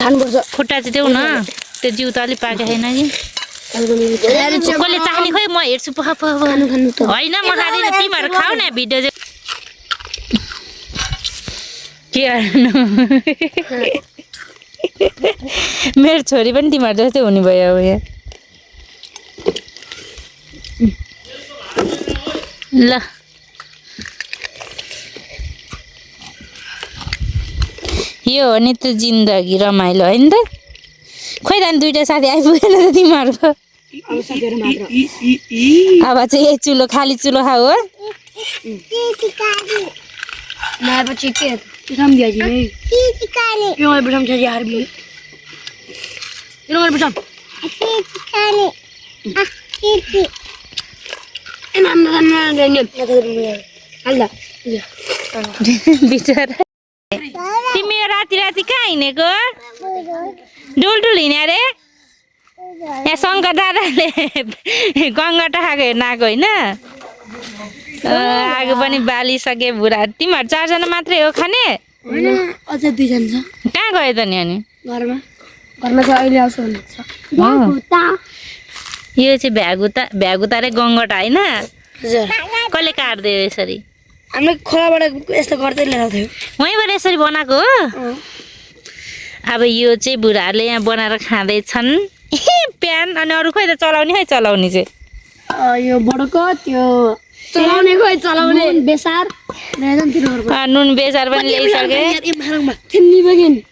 खानुपर्छ खुट्टा चाहिँ देऊ न त्यो जिउ त अलि पाके छैन कि कसले चाख्ने खोइ म हेर्छु होइन म खाँदिनँ तिमीहरू खाऊ न भिडियो चाहिँ के गर्नु मेरो छोरी पनि तिमीहरू जस्तै हुने भयो अब यहाँ ल यो हो नि त जिन्दगी रमाइलो होइन त खोइ त दुईटा साथी आइपुगेन त तिमीहरूको अब चाहिँ यही चुलो खाली चुलो खाऊ हो नआएपछि के पिठाम दिएपछि नै यो मैले पिठाम चाहिँ यार बिल यो मैले पिठाम बिचरा तिमी राति राति कहाँ हिँडेको डुलडुल हिँड्या रे यहाँ शङ्कर दादाले गङ्गट खाएको हेर्न आएको होइन आगो पनि बालिसके बुढा तिमीहरू चारजना मात्रै हो खाने अझै दुईजना छ कहाँ गयो त नि अनि घरमा चाहिँ अहिले आउँछ भन्दैछ यो चाहिँ भ्यागुता रे गङ्गटा होइन हजुर कसले काट्दियो यसरी हामीले खोलाबाट यस्तो गर्दै ल्याएको थियो वहीँबाट यसरी बनाएको हो अब यो चाहिँ बुढाहरूले यहाँ बनाएर खाँदैछन् प्यान अनि अरू खोइ त चलाउने है चलाउने चाहिँ यो बडको त्यो चलाउने खोइ चलाउने बेसार नुन बेसार पनि ल्याइसके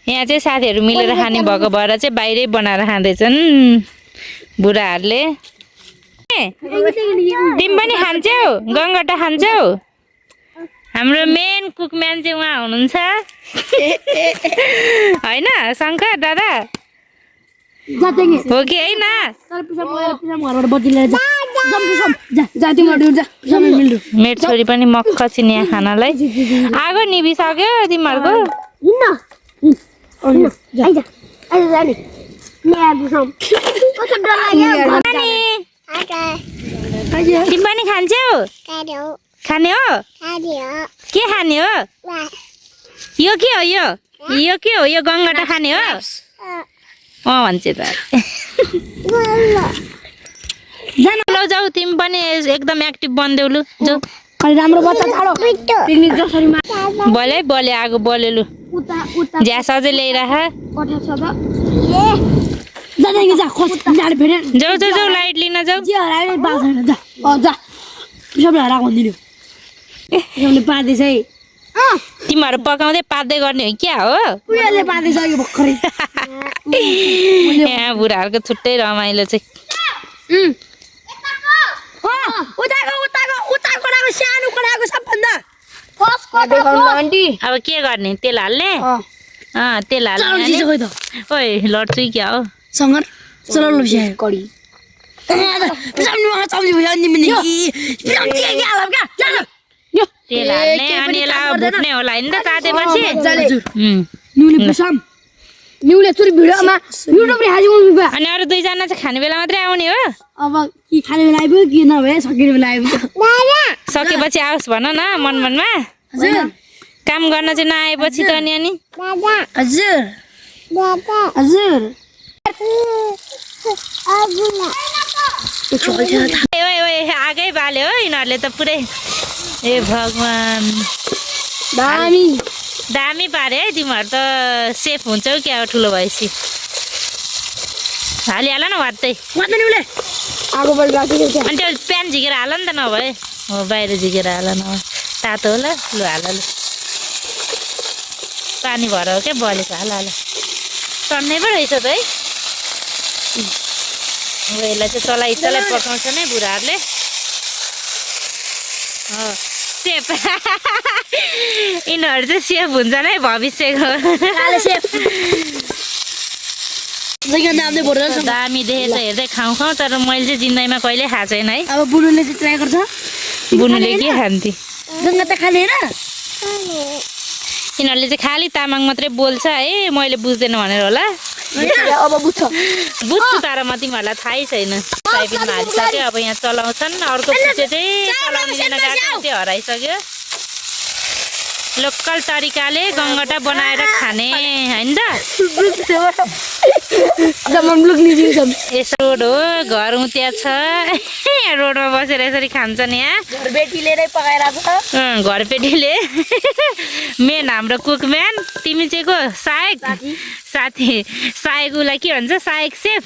यहाँ चाहिँ साथीहरू मिलेर खाने भएको भएर चाहिँ बाहिरै बनाएर खाँदैछन् बुढाहरूले तिमी पनि खान्छौ गङ्गटा खान्छौ हाम्रो मेन कुक मान्छे उहाँ हुनुहुन्छ होइन शङ्कर दादा हो कि होइन मेरो छोरी पनि मक्क छिन् यहाँ खानालाई आगो निभिसक्यो तिमीहरूको तिमी पनि खान्छौ खाने हो के खाने हो यो के हो यो के हो यो गङ्गटा खाने हो भन्छ त लौ जाऊ तिमी पनि एकदम एक्टिभ बनिदेऊ लु जाऊ राम्रो बच्चा छाडो पिकनिक जसरी बले बले आगो बले लु झ्यास अझै ल्याइराख जाऊ जाऊ जाऊ लाइट लिन जाऊ पाँदैछ है तिमीहरू पकाउँदै पाक्दै गर्ने हो क्या हो पाँदैछ भर्खरै यहाँ बुढाहरूको छुट्टै रमाइलो चाहिँ अब के गर्ने तेल हाल्ने तेल हाल्ने ओइ लड्छु क्या हो सँगै चलाउनु कडी तेल हाल्ने अनि यसलाई भुट्ने होला नि त तातेपछि अनि अरू दुईजना चाहिँ खाने बेला मात्रै आउने हो अब कि खाने बेला आइपुग्यो कि नभए सकिने बेला आइपुग्यो सकेपछि आओस् भन न मनमा काम गर्न चाहिँ नआएपछि त अनि हजुर हजुर आगै बाल्यो हो यिनीहरूले त पुरै ए भगवान दामी पारे है तिमीहरू त सेफ हुन्छौ क्या ठुलो भएपछि हालिहाल न वात्तै अनि त्यो प्यान झिकेर हाल नि त नभए हो बाहिर झिकेर हाल न तातो होला लु हाल लु पानी भएर हो क्या बलेको हाल हाल टन्नै पो रहेछ त है यसलाई चाहिँ चलाइ पकाउँछन् है बुढाहरूले सेफ यिनीहरू चाहिँ सेफ हुन्छन् है भविष्यको दामी देखेछ हेर्दै खाउँ तर मैले चाहिँ जिन्दगीमा कहिल्यै खाएको छैन है अब बुनुले चाहिँ ट्राई गर्छ बुनुले के खान्थे गङ्गा त खाँदैन यिनीहरूले चाहिँ खालि तामाङ मात्रै बोल्छ है मैले बुझ्दैन भनेर होला अब बुझ्छु तर म तिमीहरूलाई थाहै छैन साइबिनमा हालिसक्यो अब यहाँ चलाउँछन् अर्को पछि चाहिँ चलाउने दिन गएको त्यो हराइसक्यो लोकल तरिकाले गङ्गटा बनाएर खाने हैन त यसो रोड हो घर उतिया छ रोडमा बसेर यसरी खान्छन् यहाँ घरबेटीले नै पकाइरहेको छ घरपेटीले मेन हाम्रो कुकम्यान तिमी चाहिँ को सायक साथी सायक उसलाई के भन्छ सायक सेफ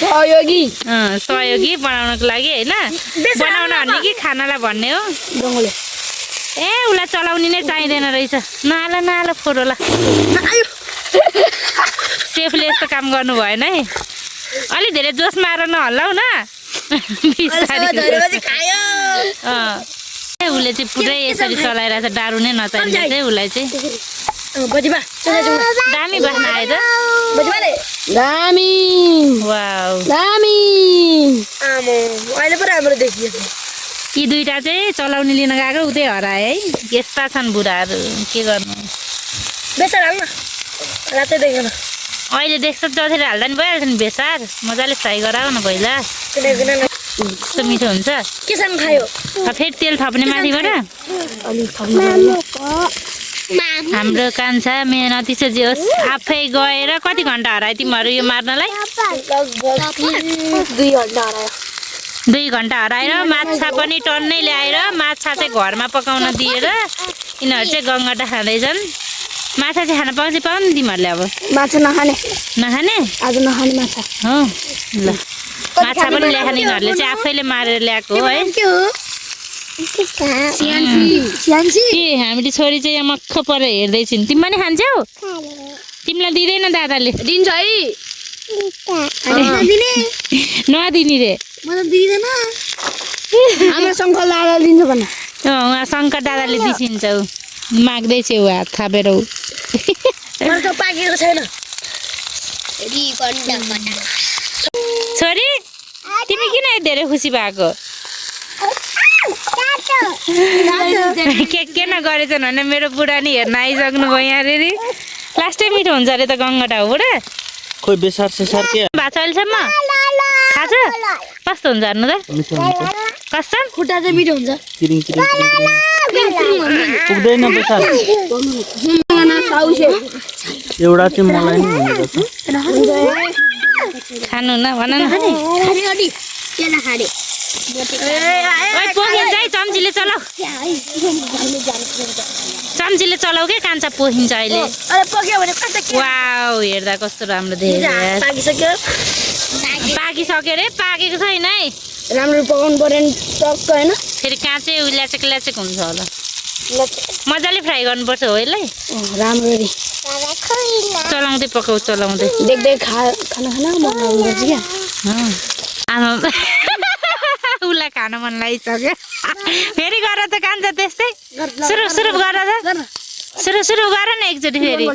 सहयोगी सहयोगी बनाउनको लागि हैन बनाउन भन्ने कि खानालाई भन्ने हो ए उसलाई चलाउने नै चाहिँदैन रहेछ नहाल फोरोला सेफले यस्तो काम गर्नु भएन है अलि धेरै जोस मारेर नहल्लाउ न उसले चाहिँ पुरै यसरी चलाइरहेछ डारु नै नचाहिन्छ चाहिँ उसलाई चाहिँ दामी बस्न आयो त दामी वाउ दामी आमो अहिले पो राम्रो देखिएको यी दुईटा चाहिँ चलाउने लिन गएको उतै हराए है यस्ता छन् बुढाहरू के गर्नु बेसार हाल्न रातै देख्दैन अहिले देख्छ जसरी हाल्दा नि भइहाल्छ नि बेसार मजाले फ्राई गराऊ न पहिला कस्तो मिठो हुन्छ के सँग खायो फेरि तेल थप्ने माथिबाट हाम्रो कान्छा मेहनती छ जे होस् आफै गएर कति घन्टा हरायो तिमीहरू यो मार्नलाई 2 घन्टा हराएर माछा पनि टन्नै ल्याएर माछा चाहिँ घरमा पकाउन दिएर यिनीहरू चाहिँ गङ्गटा खाँदैछन् माछा चाहिँ खान पाउँछ पाउनु तिमीहरूले अब माछा नखाने नखाने आज नखाने माछा हो ल माछा पनि ल्याखाने यिनीहरूले चाहिँ आफैले मारेर ल्याएको हो है हामीले छोरी चाहिँ यहाँ मक्ख परेर हेर्दैछौँ तिमी पनि खान्छौ तिमीलाई दिँदैन दादाले दिन्छ है नदिने रे हाम्रो शङ्कर दादा दिन्छ भन उहाँ शङ्कर दादाले दिन्छ ऊ माग्दैछ ऊ हात थापेर ऊ पाकेको छैन छोरी तिमी किन धेरै खुसी भएको के नगरेछन् भने मेरो बुढा नि हेर्न आइसक्नु भयो यहाँनिर लास्टै मिठो हुन्छ अरे त गङ्गटा हो बुढा खोइ बेसार सेसार के भएको छ अहिलेसम्म थाहा छ कस्तो हुन्छ हेर्नु त कस्तो खुट्टा चाहिँ मिठो हुन्छ किरिङ किरिङ पुग्दैन बेसार एउटा चाहिँ मलाई नि हुँदैछ खानु न भन न पोखिन्छ है चम्चीले चलाऊ चम्चीले चलाऊ के कान्छा पोखिन्छ अहिले वाउ हेर्दा कस्तो राम्रो देखेको पाकिसक्यो रे पाकेको छैन है राम्रो पकाउनु पर्यो नि टक्क होइन फेरि काँचै ल्याचेक ल्याचेक हुन्छ होला मजाले फ्राई गर्नुपर्छ हो यसलाई राम्ररी चलाउँदै पकाउ चलाउँदै देख्दै खाना मन लाग्छ क्या आमा उसलाई खान मन लागिसक्यो फेरि गर त कान्छ त्यस्तै सुरु सुरु गर त सुरु गर न एकचोटि फेरि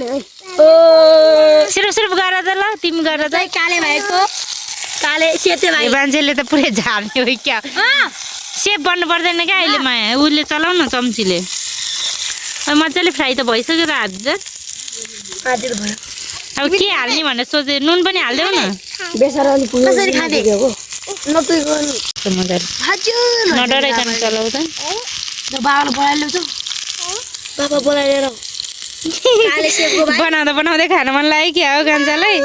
सुरु गर त ल तिमी गर त काले भएको काले सेते भाइ मान्छेले त पुरै झार्ने हो क्या सेप बन्नु पर्दैन क्या अहिले माया उसले चलाउ न चम्चीले मजाले फ्राई त भइसक्यो त आदिर भयो अब के हाल्ने भनेर सोचे नुन पनि हालिदेऊ न बेसार अलि कसरी खाने नडराइकन चलाउ त बाबाले बोलाइल्याउँछ बाबा बोलाइलिएर बनाउँदै खान मन लाग्यो क्या हो कान्छालाई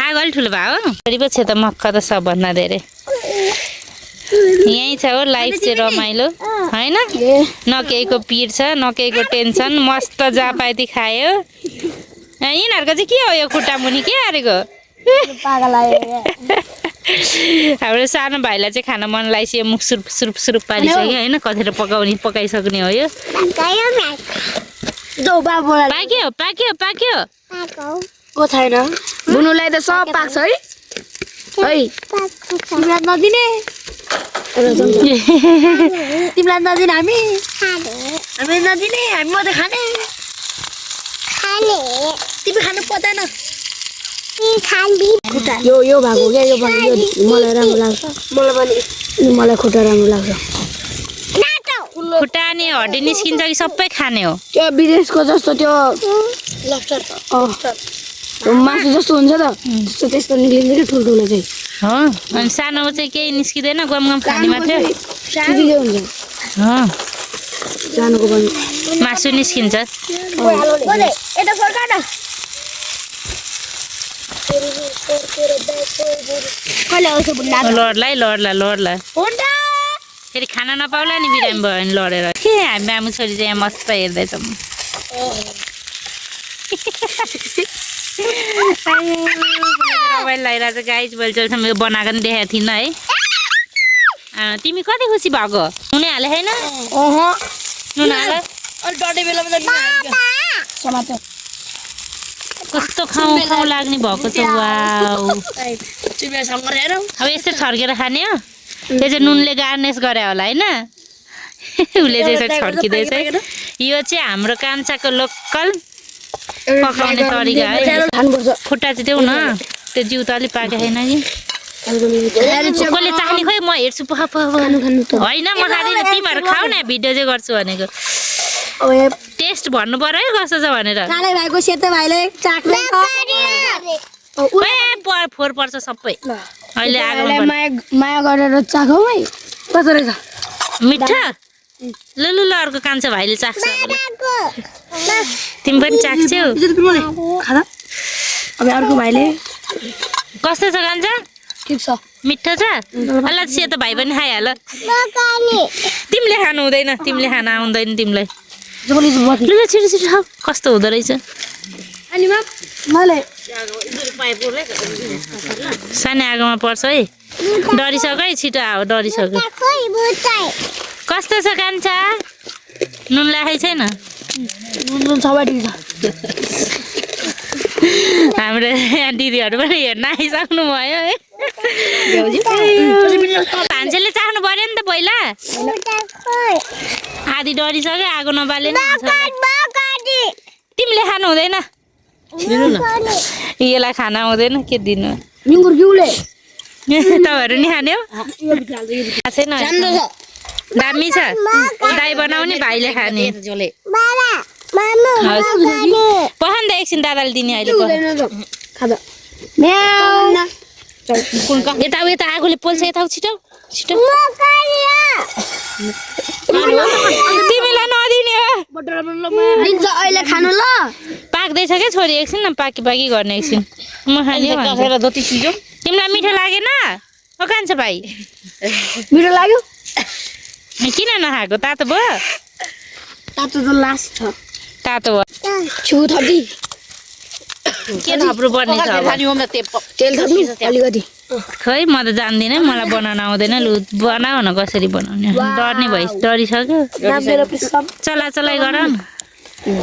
आगो अलि ठुलो भयो छोरी पो छ त मक्ख त सबभन्दा धेरै यहीँ छ हो लाइफ चाहिँ रमाइलो होइन न केहीको पिर छ न केहीको टेन्सन मस्त जापाती खायो यिनीहरूको चाहिँ के हो यो खुट्टा मुनि के हारेको हाम्रो सानो भाइलाई चाहिँ खान मन लागिसक्यो मुख सुरुप पारिसक्यो होइन कतिखेर पकाइसक्ने हो यो पाक्यो को छैन बुनुलाई त सब पाक्छ है तिमीलाई नदिने तिमीलाई नदिने हामी नदिने हामी मात्रै खाने तिमी खानु पर्दैन यो भएको क्या यो मलाई राम्रो लाग्छ मलाई खुट्टा राम्रो लाग्छ खुट्टा अनि हड्डी निस्किन्छ कि सबै खाने हो त्यो विदेशको जस्तो त्यो मासु जस्तो हुन्छ त त्यस्तो निक्लिन्छ कि ठुल्ठुलो चाहिँ हो अनि सानो चाहिँ केही निस्किँदैन गम खाने मात्रै हुन्छ सानोको पनि मासु निस्किन्छ यता फर्का न कहिले आउँछ बुन्डा लड्ला फेरि खाना नपाउला नि बिरामी भयो भने लडेर के हामी मामु छोरी चाहिँ यहाँ मस्त हेर्दैछौँ रमाइलो लागिरहेको छ गाइज मैले चल्छ मैले बनाएको नि देखाएको थिइनँ है तिमी कति खुसी भएको नुनै हाले छैन नुन हाल कस्तो खाउँ खाउँ लाग्ने भएको छ वाउ अब यस्तै छर्केर खाने हो यो चाहिँ नुनले गार्निस गरे होला होइन उसले चाहिँ यसरी छर्किँदैछ यो चाहिँ हाम्रो कान्छाको लोकल पकाउने तरिका है खुट्टा चाहिँ देऊ न त्यो जिउ त अलिक पाएको छैन कि कसले चाख्ने खोइ म हेर्छु होइन म खाँदिनँ तिमीहरू खाऊ न भिडियो चाहिँ गर्छु भनेको टेस्ट भन्नु पर्यो है कस्तो छ भनेर फोहोर पर्छ सबै अहिले माया गरेर चाखौ है कस्तो रहेछ मिठा लु अर्को कान्छा भाइले चाख्छ तिमी पनि चाख्छौ खाँदा अब अर्को भाइले कस्तो छ कान्छा ठिक छ मिठो छ ल सेतो भाइ पनि खाइहाल तिमीले खानु हुँदैन तिमीले खान आउँदैन तिमीलाई ल छिटो छिटो खाऊ कस्तो हुँदो रहेछ सानो आगोमा पर्छ है डरिसक्यो है छिटो आऊ डरिसक्यो कस्तो छ कान्छा नुन लागेको छैन हाम्रो यहाँ दिदीहरू पनि हेर्न आइसक्नु भयो है भान्सेले चाख्नु पर्यो नि त पहिला आधी डरिसक्यो आगो नबाले तिमीले खानु हुँदैन यसलाई खाना आउँदैन के दिनु तपाईँहरू नि खाने हो छैन दामी छ दाई बनाउने भाइले खाने पखान त एकछिन दादाले दिने अहिले यता यता आगोले पोल्छ यता छिटो छिटो तिमीलाई नदिने हो पाक्दैछ क्या छोरी एकछिन न पाकी गर्ने एकछिन म खाने तिमीलाई मिठो लागेन ओ कान्छ भाइ मिठो लाग्यो किन नखाएको तातो भयो तातो त लास्ट छ तातो भयो के थप्नु पर्ने छ तेल थप्नु अलिकति खै म त जान्दिनँ मलाई बनाउन आउँदैन लु बनाऊ न कसरी बनाउने डर्ने डरिसक्यो चलाइ गर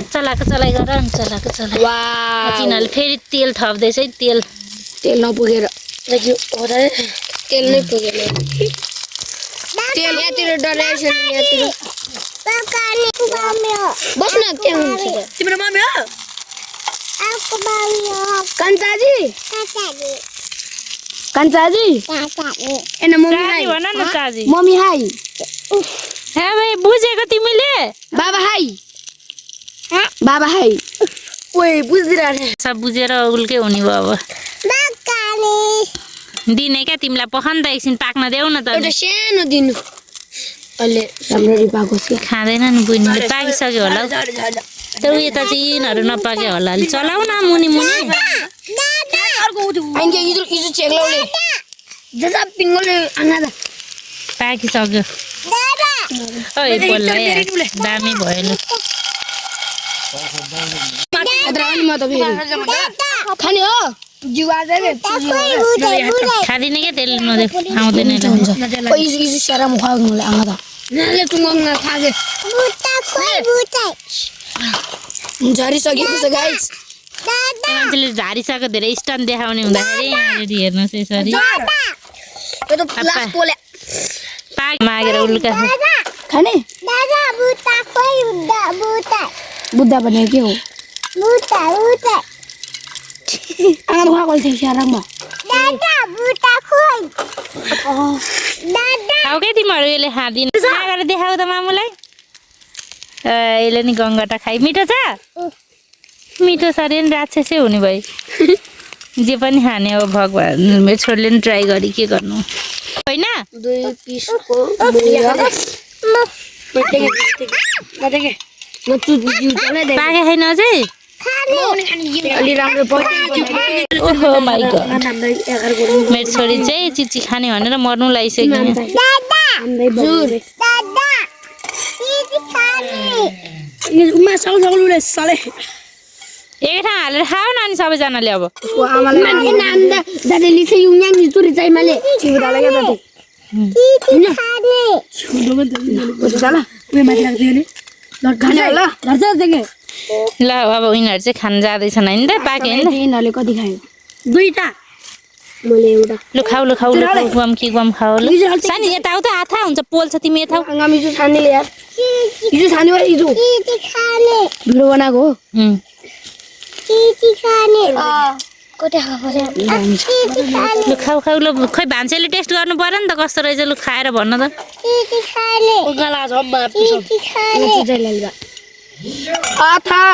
चलाएको गर तिनीहरूले फेरि तेल थप्दैछ है तेल नपुगेर तेल नै पुगेन तेल यहाँतिर डराएछ बस्न त्यहाँ हुन्छ तिम्रो मम्मी हो कान्छाजी मम्मी हाई बुझेको तिमीले बाबा हाई ओए बुझिरहेको सब बुझेर उल्कै हुने भयो अब दिने क्या तिमीलाई पखान त एकछिन पाक्न देऊ न त सानो दिनु अहिले राम्ररी पाएको खाँदैन नि बुझ्नुले पाकिसक्यो होला त्यो यता चाहिँ यिनीहरू नपाक्यो होला अलि चलाउ न मुनि पाकिसक्यो दामी भयो खाने हो खाँदिन क्या त्यसले आउँदैन झरिसकेको छ गाइस मान्छेले झारिसक्यो धेरै स्टन देखाउने हुँदाखेरि यहाँनिर हेर्नुहोस् यसरी मागेर उल्का खाने बुद्धा भनेको के हो खाऊ क्या तिमीहरू यसले खाँदिन मागेर देखाऊ त मामुलाई यसले नि गङ्गटा खाइ मिठो छ मिठो छ अरे नि राक्षसै हुने भयो जे पनि खाने हो भगवान् मेरो छोरीले नि ट्राई गरी के गर्नु होइन नदेखे म जिउ चलाइदिए पाके छैन अझै अलि राम्रो ओहो माइ गॉड मेरो छोरी चाहिँ चिची खाने भनेर मर्नु लागिसक्यो उमा साउ साउले साले एकै ठाउँ हालेर खाऊ न अनि सबैजनाले अब आमाले नाम दादा लिसे युङयाङ चुरी चाहिँ मैले छिउराले के दादा चला उयो माथि राख्दियो नि ल खाने होला घर चाहिँ देखे ल अब उनीहरू चाहिँ खान जाँदैछन् होइन त पाके होइन यिनीहरूले कति खायो दुईटा मैले एउटा लु खाऊ गम कि गम खाऊ ल सानी यता आऊ त आथा हुन्छ पोल्छ तिमी यता आऊ आगामी जो छान्नेले यार हिजो छान्ने हो हिजो भिडियो बनाएको हो लु खाऊ ल खै भान्सेले टेस्ट गर्नु पर्यो नि त कस्तो रहेछ लु खाएर भन्न त आथा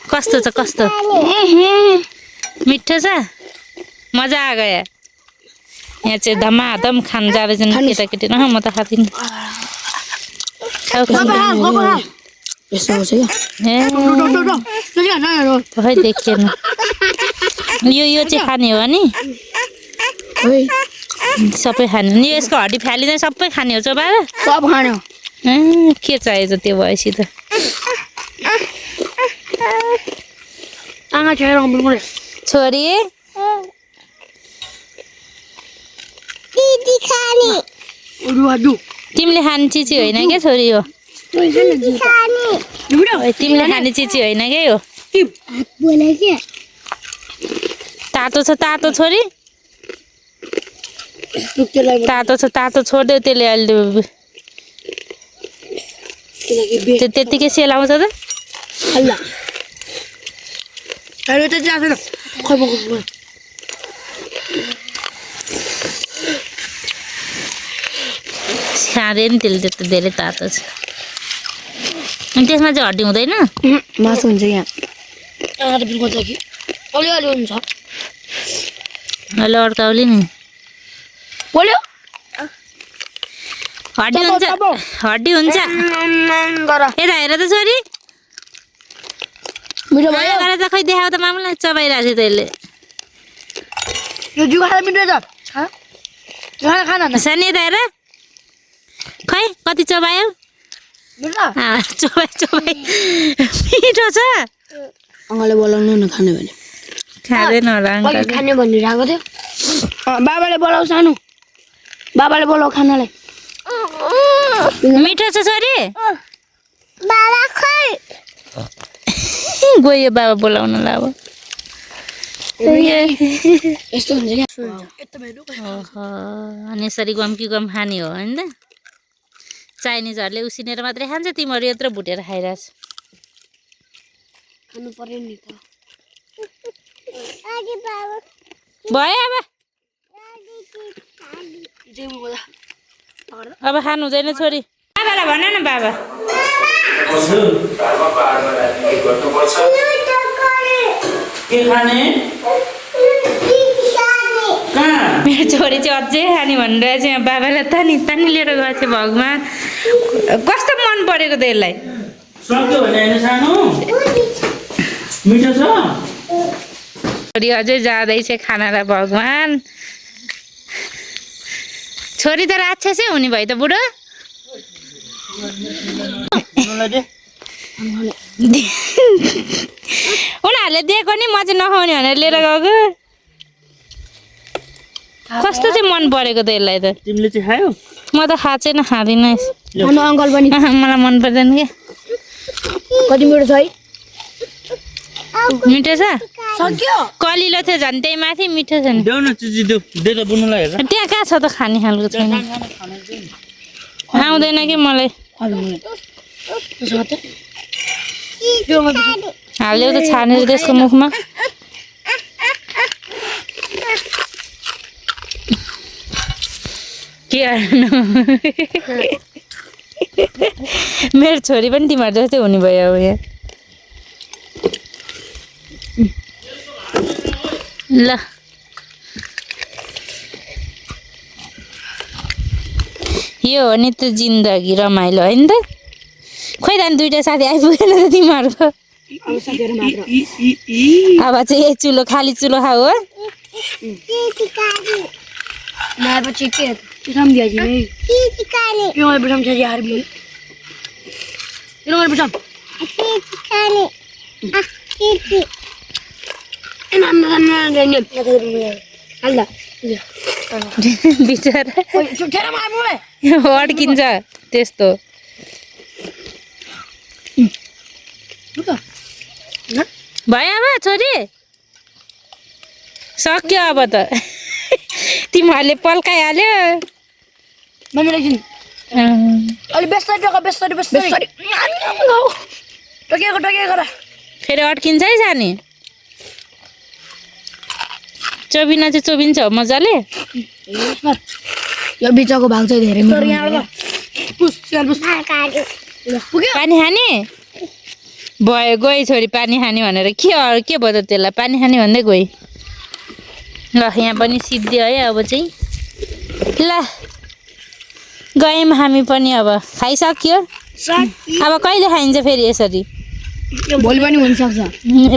कस्तो छ कस्तो मिठो छ मजा आ गयो यहाँ चाहिँ धमाधम खान जाँदैछन् केटाकेटी न म त खाँदिनँ खै देखिएन यो चाहिँ खाने हो नि सबै खाने नि यसको हड्डी फ्यालिँदै सबै खाने हो चोबा सब खाने हो के चाहिएछ त्यो भएपछि त आँगा छ छोरी तिमीले खाने चिची होइन क्या छोरी हो तिमीले खाने चिची होइन क्या हो तातो छ तातो छोरी तातो छ तातो छोडिदियो त्यसले अहिले त्यतिकै सेलाउँछ त खाँदैन त्यसले त्यस्तो धेरै तातो छ अनि त्यसमा चाहिँ हड्डी हुँदैन मासु हुन्छ यहाँ बिल्कुल छ कि अलिअलि हुन्छ अहिले अड्काउली नि बोल्यो हड्डी हुन्छ हड्डी हुन्छ यता हेर त छोरी मिठो भयो गरेर त खै देखाऊ त मामुलाई चबाइरहेको थियो त्यसले यो जिउ खाएर मिठो छ खाना सानी यता हेर खै कति चबायो चबाइ मिठो छ अङ्गले बोलाउनु न खाने भने खाँदैन होला खाने भनिरहेको थियो बाबाले बोलाऊ सानो बाबाले बोलाऊ खानालाई मिठो छ छोरी गयो बाबा बोलाउनलाई अब यस्तो हुन्छ क्या अनि यसरी गम कि गम खाने हो होइन त चाइनिजहरूले उसिनेर मात्रै खान्छ तिमीहरू यत्रो भुटेर खाइरहेछ खानु पर्यो नि त भयो अब खानु हुँदैन छोरी बाबालाई भन न बाबा मेरो छोरी चाहिँ अझै खाने भनेर चाहिँ बाबालाई तानी तानी लिएर गएको थियो भगवान् कस्तो मन परेको त यसलाई छोरी अझै जाँदैछ खानालाई भगवान् छोरी त राक्षसै हुने भयो त बुढो उनीहरूले दिएको नि म चाहिँ नखाउने भनेर लिएर गएको कस्तो चाहिँ मन परेको त यसलाई त तिमीले चाहिँ खायौ म त खाँदैन खाँदिनँ अङ्कल पनि मलाई मन पर्दैन कि कति मिठो छ है मिठो छ सक्यो कलिलो थियो झन् त्यही माथि मिठो छ नि देऊ न चिजी देऊ दे त बुनुलाई हेर त्यहाँ कहाँ छ त खाने खालको छैन आउँदैन कि मलाई हाल्यो त छानेर त्यसको मुखमा के गर्नु मेरो छोरी पनि तिमीहरू जस्तै हुने भयो अब यहाँ ल यो हो नि त जिन्दगी रमाइलो होइन त खोइ त दुईटा साथी आइपुगेन त तिमीहरूको अब साथीहरु मात्र अब चाहिँ यही चुलो खाली चुलो खाऊ हो नआएपछि के पिठम दिया जी नहीं क्यों है पिठम चाहिए यार भी क्यों है पिठम अल्लाह बिचरा ठेरा मार मुले अड्किन्छ त्यस्तो भयो अब छोरी सक्यो अब त तिमीहरूले पल्काइहाल्यो मैंने लेकिन अरे बेस्टरी टकेको फेरि अड्किन्छ है सानी चोबिना चाहिँ चोबिन्छ हो मजाले यो बिचको भाग चाहिँ धेरै मिठो पुग्यो पानी खाने भयो गयो छोरी पानी खाने भनेर के भयो त त्यसलाई पानी खाने भन्दै गयो ल यहाँ पनि सिद्धियो है अब चाहिँ ल गयौँ हामी पनि अब खाइसक्यो अब कहिले खाइन्छ फेरि यसरी भोलि पनि हुनसक्छ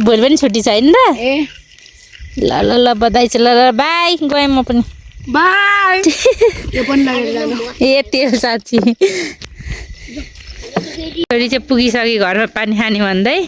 भोलि पनि छुट्टी छ होइन त ए ल ल ल बधाई छ ल बाई गएँ म पनि बाई यो पनि लगेर ए तेल साँच्ची छोरी चाहिँ पुगिसक्यो घरमा पानी खाने भन्दै